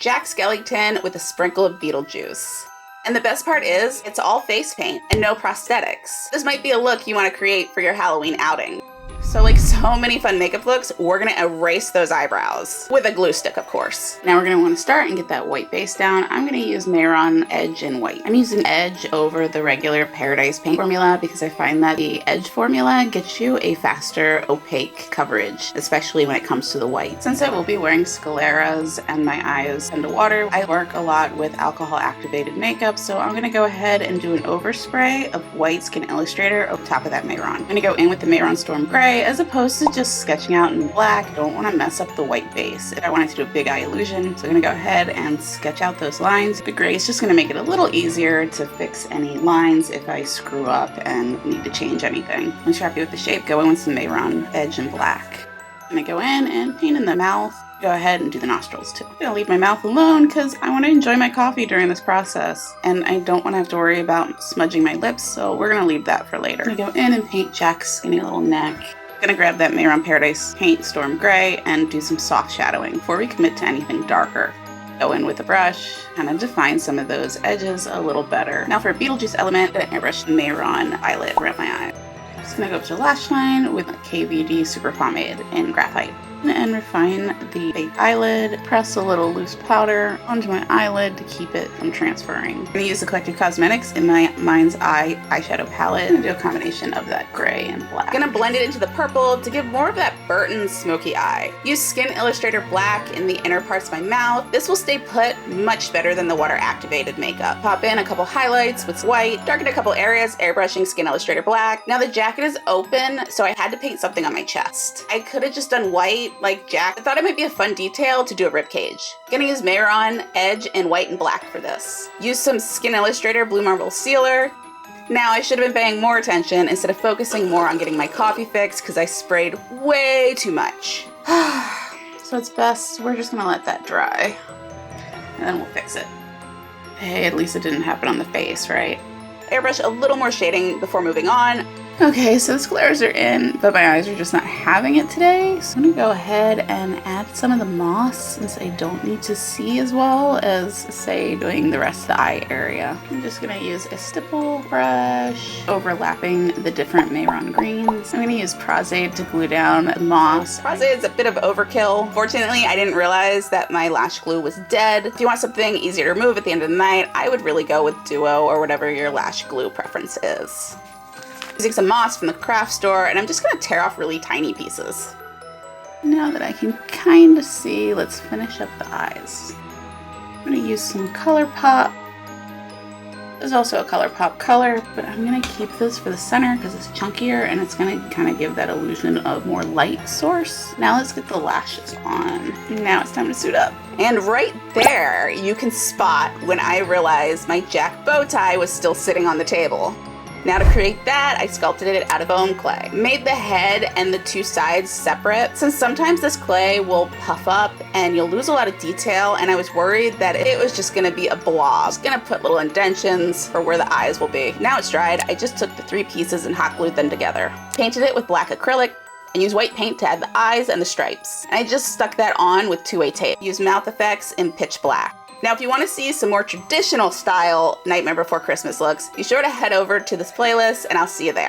Jack Skellington with a sprinkle of Beetlejuice. And the best part is, it's all face paint and no prosthetics. This might be a look you want to create for your Halloween outing. So like so many fun makeup looks, we're gonna erase those eyebrows. With a glue stick, of course. Now we're gonna wanna start and get that white base down. I'm gonna use Mehron Edge in white. I'm using Edge over the regular Paradise paint formula because I find that the Edge formula gets you a faster opaque coverage, especially when it comes to the white. Since I will be wearing Scleras and my eyes tend to water, I work a lot with alcohol activated makeup, so I'm gonna go ahead and do an overspray of white Skin Illustrator over top of that Mehron. I'm gonna go in with the Mehron Storm Gray as opposed to just sketching out in black. I don't want to mess up the white base. I want it to do a big eye illusion, so I'm going to go ahead and sketch out those lines. The gray is just going to make it a little easier to fix any lines if I screw up and need to change anything. Once you're happy with the shape, go in with some Mehron Edge in black. I'm going to go in and paint in the mouth. Go ahead and do the nostrils too. I'm gonna leave my mouth alone because I want to enjoy my coffee during this process, and I don't want to have to worry about smudging my lips, so we're gonna leave that for later. I'm gonna go in and paint Jack's skinny little neck. I'm gonna grab that Mehron Paradise paint Storm Gray and do some soft shadowing before we commit to anything darker. Go in with a brush, kind of define some of those edges a little better. Now for a Beetlejuice element, I'm gonna airbrush Mehron eyelid around my eye. I'm just gonna go up to the lash line with KVD Super Pomade in Graphite. And refine the fake eyelid. Press a little loose powder onto my eyelid to keep it from transferring. I'm going to use the Collective Cosmetics in my Mind's Eye eyeshadow palette and do a combination of that gray and black. I'm going to blend it into the purple to give more of that Burton smoky eye. Use Skin Illustrator Black in the inner parts of my mouth. This will stay put much better than the water activated makeup. Pop in a couple highlights with white, darken a couple areas, airbrushing Skin Illustrator Black. Now the jacket is open, so I had to paint something on my chest. I could have just done white like Jack. I thought it might be a fun detail to do a ribcage. Gonna use Mehron Edge in white and black for this. Use some Skin Illustrator Blue Marble Sealer. Now I should have been paying more attention instead of focusing more on getting my coffee fixed because I sprayed way too much. So it's best, we're just gonna let that dry and then we'll fix it. Hey, at least it didn't happen on the face, right? Airbrush a little more shading before moving on. Okay, so the Scleras are in, but my eyes are just not having it today. So I'm gonna go ahead and add some of the moss since I don't need to see as well as, say, doing the rest of the eye area. I'm just gonna use a stipple brush, overlapping the different Mehron greens. I'm gonna use Prosaide to glue down the moss. Prosaide is a bit of overkill. Fortunately, I didn't realize that my lash glue was dead. If you want something easier to remove at the end of the night, I would really go with Duo or whatever your lash glue preference is. Using some moss from the craft store, and I'm just gonna tear off really tiny pieces. Now that I can kind of see, let's finish up the eyes. I'm gonna use some ColourPop. There's also a ColourPop color, but I'm gonna keep this for the center because it's chunkier and it's gonna kind of give that illusion of more light source. Now let's get the lashes on. Now it's time to suit up. And right there, you can spot when I realized my Jack bow tie was still sitting on the table. Now to create that, I sculpted it out of foam clay. Made the head and the two sides separate, since sometimes this clay will puff up and you'll lose a lot of detail, and I was worried that it was just gonna be a blob. I was gonna put little indentions for where the eyes will be. Now it's dried, I just took the three pieces and hot glued them together. Painted it with black acrylic, and used white paint to add the eyes and the stripes. And I just stuck that on with two-way tape. Used mouth effects in pitch black. Now, if you want to see some more traditional style Nightmare Before Christmas looks, be sure to head over to this playlist and I'll see you there.